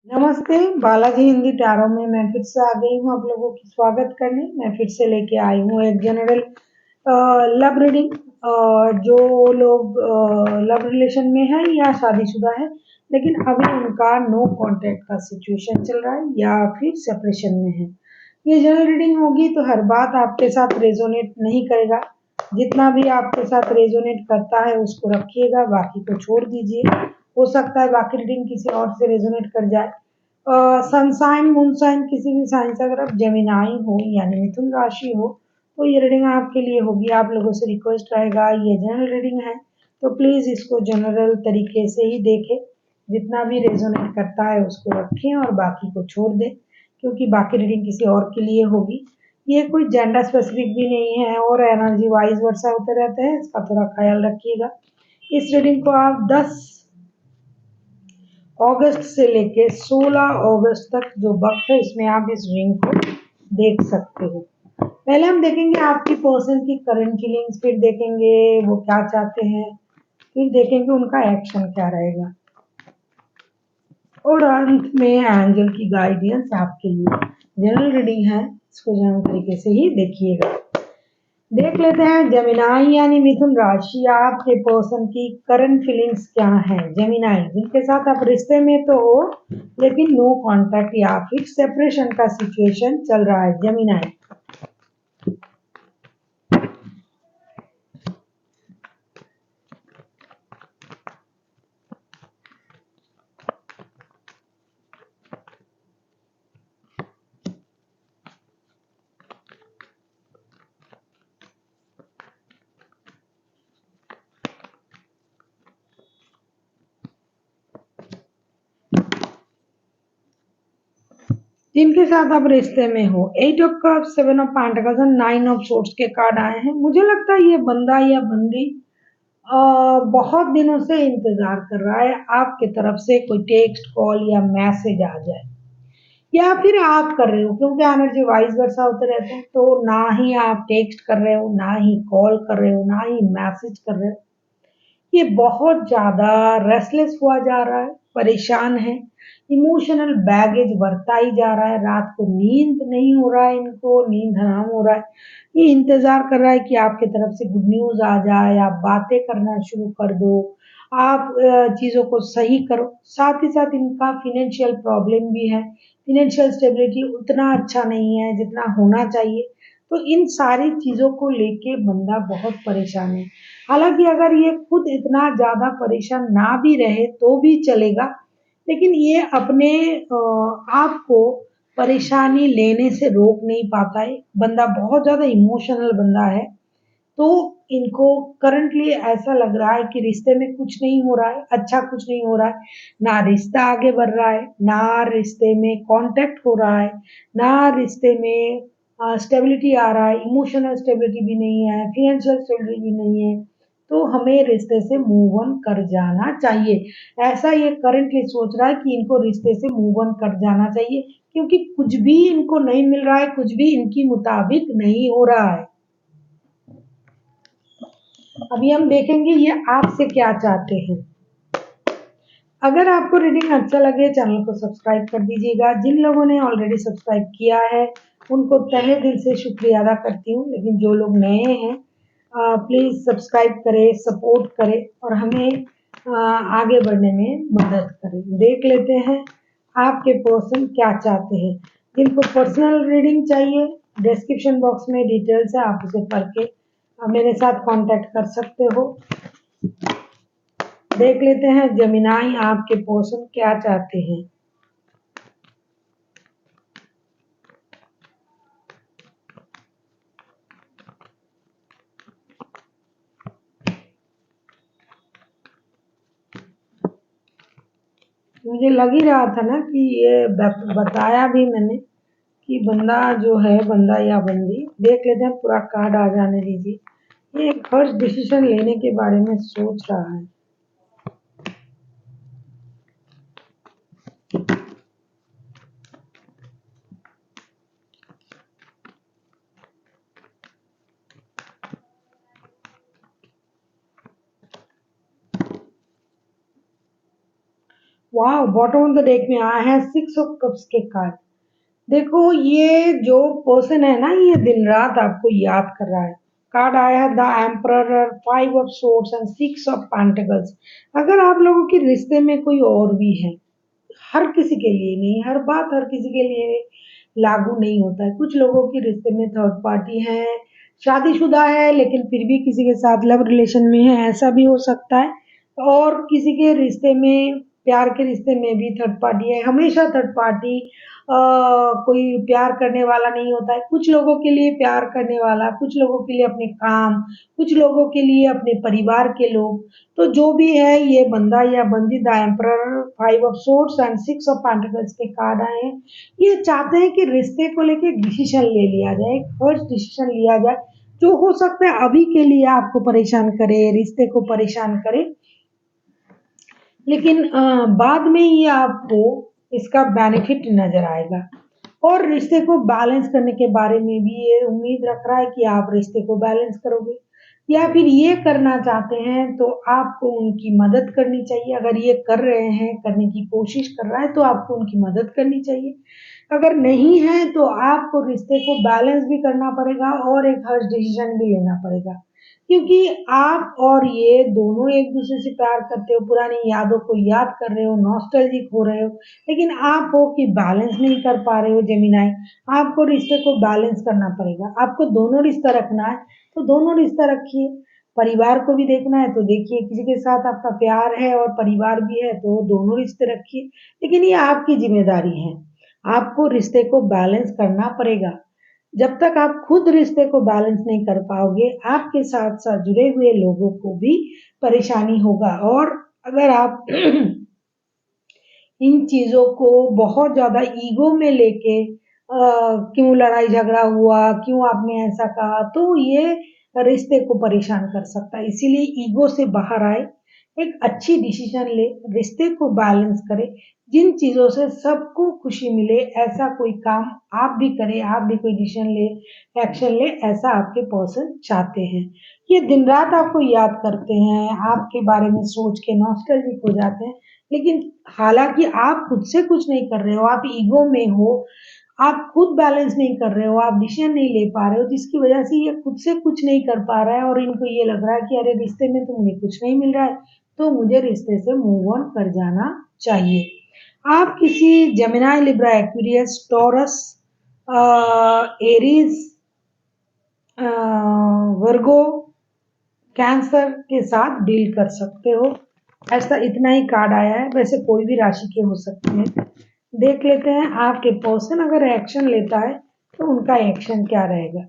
नमस्ते, बालाजी हिंदी टैरो में मैं फिर से आ गई हूँ आप लोगों की स्वागत करने। मैं फिर से लेके आई हूँ एक जनरल लव रीडिंग। जो लोग लव रिलेशन में है या शादीशुदा है लेकिन अभी उनका नो कांटेक्ट का सिचुएशन चल रहा है या फिर सेपरेशन में है, ये जनरल रीडिंग होगी तो हर बात आपके साथ रेजोनेट नहीं करेगा। जितना भी आपके साथ रेजोनेट करता है उसको रखिएगा, बाकी को छोड़ दीजिए। हो सकता है बाकी रीडिंग किसी और से रेजोनेट कर जाए। सनसाइन मूनसाइन किसी भी साइन से अगर आप जेमिनाई हो यानी मिथुन राशि हो तो ये रीडिंग आपके लिए होगी। आप लोगों से रिक्वेस्ट रहेगा, ये जनरल रीडिंग है तो प्लीज इसको जनरल तरीके से ही देखें। जितना भी रेजोनेट करता है उसको रखें और बाकी को छोड़ दें, क्योंकि बाकी रीडिंग किसी और के लिए होगी। ये कोई जेंडर स्पेसिफिक भी नहीं है और एनर्जी वाइज वर्षा होते रहते हैं, इसका थोड़ा ख्याल रखिएगा। इस रीडिंग को आप 10 अगस्त से लेके 16 अगस्त तक जो वक्त है इसमें आप इस रीडिंग को देख सकते हो। पहले हम देखेंगे आपकी पर्सन की करंट फीलिंग्स, फिर देखेंगे वो क्या चाहते हैं, फिर देखेंगे उनका एक्शन क्या रहेगा और अंत में एंजल की गाइडेंस आपके लिए। जनरल रीडिंग है, इसको जनरल तरीके से ही देखिएगा। देख लेते हैं जेमिनाई यानी मिथुन राशि, आपके पर्सन की करंट फीलिंग्स क्या है। जेमिनाई जिनके साथ आप रिश्ते में तो हो लेकिन नो कांटेक्ट या फिर सेपरेशन का सिचुएशन चल रहा है। जेमिनाई जिनके साथ आप रिश्ते में हो, 8 ऑफ कप्स, 7 ऑफ पेंटिकल्स और 9 ऑफ सोर्ड्स के कार्ड आए हैं। मुझे लगता है ये बंदा या बंदी बहुत दिनों से इंतजार कर रहा है आपके तरफ से कोई टेक्स्ट कॉल या मैसेज आ जाए, या फिर आप कर रहे हो, क्योंकि एनर्जी वाइज वर्सा होते रहते हैं। तो ना ही आप टेक्स्ट कर रहे हो, ना ही कॉल कर रहे हो, ना ही मैसेज कर रहे हो। ये बहुत ज़्यादा रेस्टलेस हुआ जा रहा है, परेशान है, इमोशनल बैगेज बढ़ता ही जा रहा है। रात को नींद नहीं हो रहा है, इनको नींद हराम हो रहा है। ये इंतज़ार कर रहा है कि आपकी तरफ से गुड न्यूज़ आ जाए, आप बातें करना शुरू कर दो, आप चीज़ों को सही करो। साथ ही साथ इनका फ़ाइनेंशियल प्रॉब्लम भी है, फ़ाइनेंशियल स्टेबिलिटी उतना अच्छा नहीं है जितना होना चाहिए। तो इन सारी चीज़ों को लेके बंदा बहुत परेशान है। हालाँकि अगर ये खुद इतना ज़्यादा परेशान ना भी रहे तो भी चलेगा, लेकिन ये अपने आप को परेशानी लेने से रोक नहीं पाता है। बंदा बहुत ज़्यादा इमोशनल बंदा है, तो इनको करंटली ऐसा लग रहा है कि रिश्ते में कुछ नहीं हो रहा है, अच्छा कुछ नहीं हो रहा है। ना रिश्ता आगे बढ़ रहा है, ना रिश्ते में कॉन्टैक्ट हो रहा है, ना रिश्ते में स्टेबिलिटी आ रहा है, इमोशनल स्टेबिलिटी भी नहीं है, फाइनेंशियल स्टेबिलिटी भी नहीं है। तो हमें रिश्ते से मूव ऑन कर जाना चाहिए। ऐसा ये करंटली सोच रहा है कि इनको रिश्ते से मूव ऑन कर जाना चाहिए, क्योंकि कुछ भी इनको नहीं मिल रहा है, कुछ भी इनकी मुताबिक नहीं हो रहा है। अभी हम देखेंगे ये आपसे क्या चाहते हैं। अगर आपको रीडिंग अच्छा लगे चैनल को सब्सक्राइब कर दीजिएगा। जिन लोगों ने ऑलरेडी सब्सक्राइब किया है उनको तहे दिल से शुक्रिया अदा करती हूँ, लेकिन जो लोग नए हैं प्लीज़ सब्सक्राइब करें, सपोर्ट करें और हमें आगे बढ़ने में मदद करें। देख लेते हैं आपके पर्सन क्या चाहते हैं। जिनको पर्सनल रीडिंग चाहिए डिस्क्रिप्शन बॉक्स में डिटेल्स है, आप उसे पढ़ के मेरे साथ कांटेक्ट कर सकते हो। देख लेते हैं जेमिनाई आपके पर्सन क्या चाहते हैं। मुझे लग ही रहा था ना कि ये बताया भी मैंने कि बंदा जो है, बंदा या बंदी, देख लेते हैं पूरा कार्ड आ जाने दीजिए। ये एक फर्स्ट डिसीजन लेने के बारे में सोच रहा है। वाह, बॉटम ऑफ द डेक में आया है 6 ऑफ कप्स के कार्ड। देखो ये जो पर्सन है ना, ये दिन रात आपको याद कर रहा है। कार्ड आया है the emperor, 5 of swords and 6 of pentacles. अगर आप लोगों के रिश्ते में कोई और भी है, हर किसी के लिए नहीं, हर बात हर किसी के लिए लागू नहीं होता है। कुछ लोगों के रिश्ते में थर्ड पार्टी है, शादीशुदा है लेकिन फिर भी किसी के साथ लव रिलेशन में है, ऐसा भी हो सकता है। और किसी के रिश्ते में, प्यार के रिश्ते में भी थर्ड पार्टी है। हमेशा थर्ड पार्टी कोई प्यार करने वाला नहीं होता है। कुछ लोगों के लिए प्यार करने वाला, कुछ लोगों के लिए अपने काम, कुछ लोगों के लिए अपने परिवार के लोग। तो जो भी है, ये बंदा या बंदी the emperor, 5 of swords and 6 of pentacles के कार्ड आए हैं। ये चाहते हैं कि रिश्ते को लेके डिसीजन ले लिया जाए, एक फर्स्ट डिसीजन लिया जाए जो हो सकता है अभी के लिए आपको परेशान करे, रिश्ते को परेशान करे, लेकिन बाद में ये आपको इसका बेनिफिट नजर आएगा। और रिश्ते को बैलेंस करने के बारे में भी ये उम्मीद रख रहा है कि आप रिश्ते को बैलेंस करोगे, या फिर ये करना चाहते हैं तो आपको उनकी मदद करनी चाहिए। अगर ये कर रहे हैं, करने की कोशिश कर रहा है, तो आपको उनकी मदद करनी चाहिए। अगर नहीं है तो आपको रिश्ते को बैलेंस भी करना पड़ेगा और एक हर्ष डिसीजन भी लेना पड़ेगा, क्योंकि आप और ये दोनों एक दूसरे से प्यार करते हो, पुरानी यादों को याद कर रहे हो, नॉस्टैल्जिक हो रहे हो, लेकिन आप हो कि बैलेंस नहीं कर पा रहे हो। जेमिनाई, आपको रिश्ते को बैलेंस करना पड़ेगा। आपको दोनों रिश्ता रखना है तो दोनों रिश्ता रखिए। परिवार को भी देखना है तो देखिए, किसी के साथ आपका प्यार है और परिवार भी है तो दोनों रिश्ते रखिए, लेकिन ये आपकी जिम्मेदारी है। आपको रिश्ते को बैलेंस करना पड़ेगा। जब तक आप खुद रिश्ते को बैलेंस नहीं कर पाओगे, आपके साथ साथ जुड़े हुए लोगों को भी परेशानी होगा। और अगर आप इन चीजों को बहुत ज्यादा ईगो में लेके क्यों लड़ाई झगड़ा हुआ, क्यों आपने ऐसा कहा, तो ये रिश्ते को परेशान कर सकता है। इसीलिए ईगो से बाहर आए, एक अच्छी डिसीजन ले, रिश्ते को बैलेंस करे, जिन चीजों से सबको खुशी मिले ऐसा कोई काम आप भी करें, आप भी कोई डिसीजन ले, एक्शन ले, ऐसा आपके पर्सन चाहते हैं। ये दिन रात आपको याद करते हैं, आपके बारे में सोच के नॉस्टैल्जिक हो जाते हैं, लेकिन हालांकि आप खुद से कुछ नहीं कर रहे हो, आप ईगो में हो, आप खुद बैलेंस नहीं कर रहे हो, आप डिसीजन नहीं ले पा रहे हो, जिसकी वजह से ये खुद से कुछ नहीं कर पा रहा है और इनको ये लग रहा है कि अरे रिश्ते में तो मुझे कुछ नहीं मिल रहा है, तो मुझे रिश्ते से मूव ऑन कर जाना चाहिए। आप किसी Gemini, Libra, Aquarius, Taurus, Aries, Virgo, Cancer के साथ डील कर सकते हो। ऐसा इतना ही कार्ड आया है, वैसे कोई भी राशि के हो सकते हैं। देख लेते हैं आपके पर्सन अगर एक्शन लेता है तो उनका एक्शन क्या रहेगा।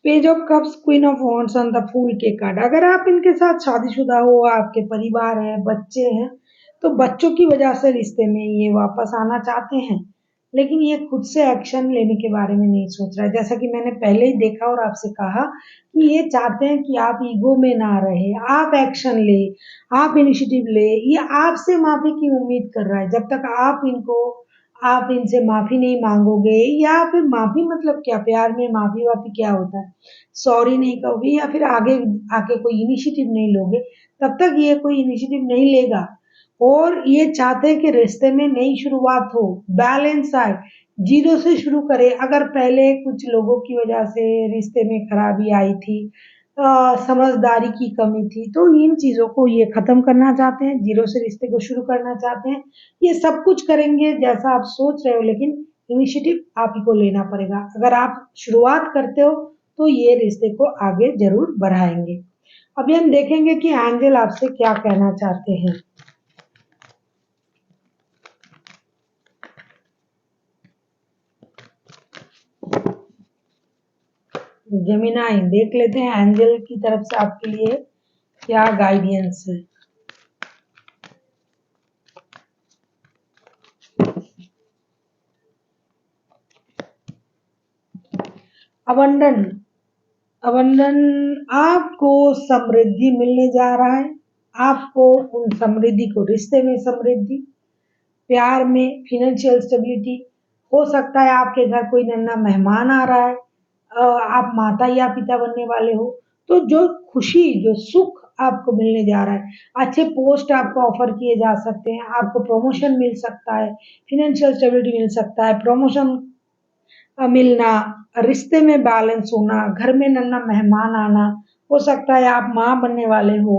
Page of cups, queen of wands on the fool के कार्ड। अगर आप इनके साथ शादीशुदा हो, आपके परिवार है, बच्चे हैं, तो बच्चों की वजह से रिश्ते में ये वापस आना चाहते हैं, लेकिन ये खुद से एक्शन लेने के बारे में नहीं सोच रहा है। जैसा कि मैंने पहले ही देखा और आपसे कहा कि ये चाहते हैं कि आप ईगो में ना रहे, आप एक्शन ले, आप इनिशिएटिव ले। ये आपसे माफी की उम्मीद कर रहा है। जब तक आप इनसे माफी नहीं मांगोगे, या फिर माफी मतलब क्या, प्यार में माफी वाफी क्या होता है, सॉरी नहीं कहोगे या फिर आगे आके कोई इनिशिएटिव नहीं लोगे, तब तक ये कोई इनिशिएटिव नहीं लेगा। और ये चाहते हैं कि रिश्ते में नई शुरुआत हो, बैलेंस आए, जीरो से शुरू करे। अगर पहले कुछ लोगों की वजह से रिश्ते में खराबी आई थी, समझदारी की कमी थी, तो इन चीजों को ये खत्म करना चाहते हैं, जीरो से रिश्ते को शुरू करना चाहते हैं। ये सब कुछ करेंगे जैसा आप सोच रहे हो, लेकिन इनिशिएटिव आप ही को लेना पड़ेगा। अगर आप शुरुआत करते हो तो ये रिश्ते को आगे जरूर बढ़ाएंगे। अभी हम देखेंगे कि एंजल आपसे क्या कहना चाहते हैं। जेमिनाई, देख लेते हैं एंजल की तरफ से आपके लिए क्या गाइडेंस है। अबंडन, अबंडन, आपको समृद्धि मिलने जा रहा है। आपको उन समृद्धि को, रिश्ते में समृद्धि, प्यार में फिनेंशियल स्टेबिलिटी, हो सकता है आपके घर कोई नन्हा मेहमान आ रहा है, आप माता या पिता बनने वाले हो, तो जो खुशी, जो सुख आपको मिलने जा रहा है, अच्छे पोस्ट आपको ऑफर किए जा सकते हैं, आपको प्रमोशन मिल सकता है, फिनेंशियल स्टेबिलिटी मिल सकता है, प्रमोशन मिलना, रिश्ते में बैलेंस होना, घर में नन्हा मेहमान आना, हो सकता है आप माँ बनने वाले हो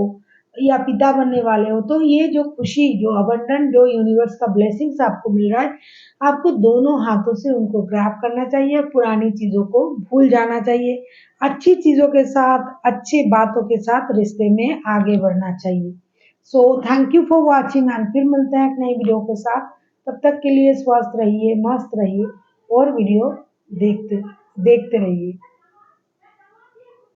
या पिता बनने वाले हो, तो ये जो खुशी, जो अबंडन, जो यूनिवर्स का ब्लेसिंग्स आपको मिल रहा है, आपको दोनों हाथों से उनको ग्रैब करना चाहिए, पुरानी चीज़ों को भूल जाना चाहिए, अच्छी चीज़ों के साथ, अच्छी बातों के साथ रिश्ते में आगे बढ़ना चाहिए। So thank you for watching and फिर मिलते हैं एक नई वीडियो के साथ। तब तक के लिए स्वस्थ रहिए, मस्त रहिए और वीडियो देखते देखते रहिए।